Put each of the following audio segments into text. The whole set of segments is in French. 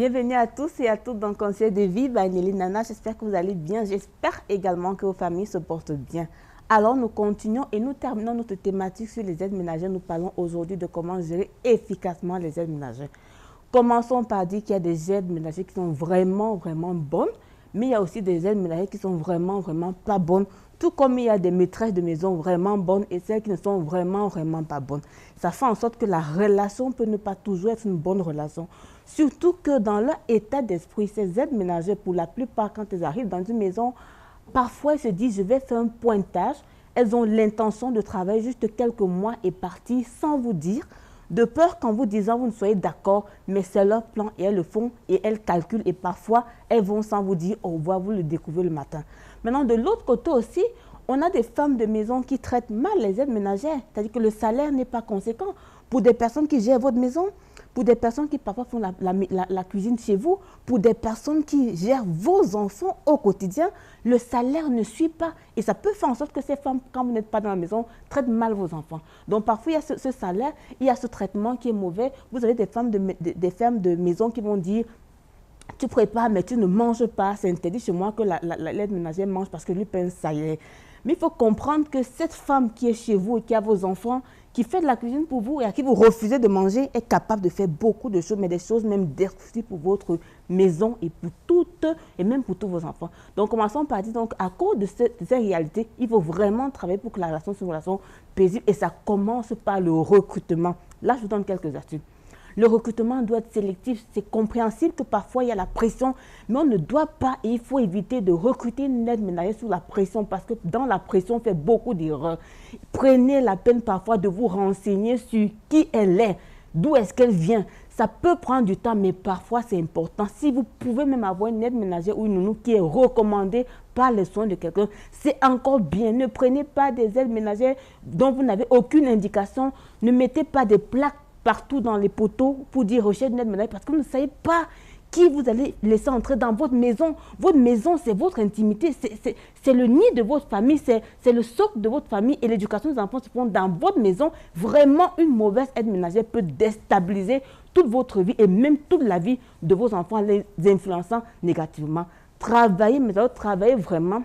Bienvenue à tous et à toutes dans Conseil de vie by Nelly Nana. J'espère que vous allez bien. J'espère également que vos familles se portent bien. Alors, nous continuons et nous terminons notre thématique sur les aides ménagères. Nous parlons aujourd'hui de comment gérer efficacement les aides ménagères. Commençons par dire qu'il y a des aides ménagères qui sont vraiment bonnes, mais il y a aussi des aides ménagères qui sont vraiment pas bonnes. Tout comme il y a des maîtresses de maison vraiment bonnes et celles qui ne sont vraiment pas bonnes. Ça fait en sorte que la relation peut ne pas toujours être une bonne relation. Surtout que dans leur état d'esprit, ces aides ménagères, pour la plupart, quand elles arrivent dans une maison, parfois elles se disent, je vais faire un pointage. Elles ont l'intention de travailler juste quelques mois et partir sans vous dire, de peur qu'en vous disant, vous ne soyez d'accord, mais c'est leur plan et elles le font et elles calculent et parfois elles vont sans vous dire au revoir, vous le découvrez le matin. Maintenant, de l'autre côté aussi, on a des femmes de maison qui traitent mal les aides ménagères, c'est-à-dire que le salaire n'est pas conséquent. Pour des personnes qui gèrent votre maison, pour des personnes qui parfois font la cuisine chez vous, pour des personnes qui gèrent vos enfants au quotidien, le salaire ne suit pas. Et ça peut faire en sorte que ces femmes, quand vous n'êtes pas dans la maison, traitent mal vos enfants. Donc parfois, il y a ce salaire, il y a ce traitement qui est mauvais. Vous avez des femmes de maison qui vont dire, tu prépares, mais tu ne manges pas. C'est interdit chez moi que l'aide ménagère mange parce que lui paye un salaire. Mais il faut comprendre que cette femme qui est chez vous et qui a vos enfants, qui fait de la cuisine pour vous et à qui vous refusez de manger, est capable de faire beaucoup de choses, mais des choses même destructives pour votre maison et pour toutes, et même pour tous vos enfants. Donc, commençons par dire, donc, à cause de cette réalité, il faut vraiment travailler pour que la relation soit une relation paisible et ça commence par le recrutement. Là, je vous donne quelques astuces. Le recrutement doit être sélectif. C'est compréhensible que parfois il y a la pression, mais on ne doit pas et il faut éviter de recruter une aide ménagère sous la pression parce que dans la pression, on fait beaucoup d'erreurs. Prenez la peine parfois de vous renseigner sur qui elle est, d'où est-ce qu'elle vient. Ça peut prendre du temps, mais parfois c'est important. Si vous pouvez même avoir une aide ménagère ou une nounou qui est recommandée par les soins de quelqu'un, c'est encore bien. Ne prenez pas des aides ménagères dont vous n'avez aucune indication. Ne mettez pas des plaques partout dans les poteaux pour dire recherche d'une aide ménagère parce que vous ne savez pas qui vous allez laisser entrer dans votre maison. Votre maison, c'est votre intimité, c'est le nid de votre famille, c'est le socle de votre famille et l'éducation des enfants se font dans votre maison. Vraiment, une mauvaise aide ménagère peut déstabiliser toute votre vie et même toute la vie de vos enfants, les influençant négativement. Travaillez, mais travaillez vraiment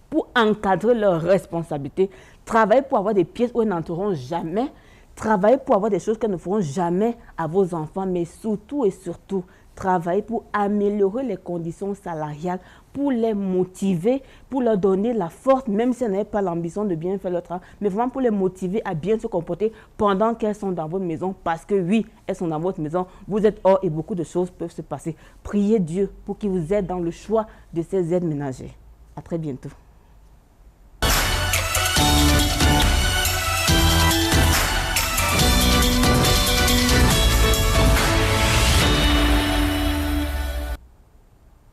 pour encadrer leurs responsabilités. Travaillez pour avoir des pièces où elles n'entreront jamais. Travaillez pour avoir des choses qu'elles ne feront jamais à vos enfants, mais surtout et surtout, travaillez pour améliorer les conditions salariales, pour les motiver, pour leur donner la force, même si elles n'avaient pas l'ambition de bien faire leur travail, mais vraiment pour les motiver à bien se comporter pendant qu'elles sont dans votre maison, parce que oui, elles sont dans votre maison, vous êtes hors et beaucoup de choses peuvent se passer. Priez Dieu pour qu'il vous aide dans le choix de ces aides ménagères. À très bientôt.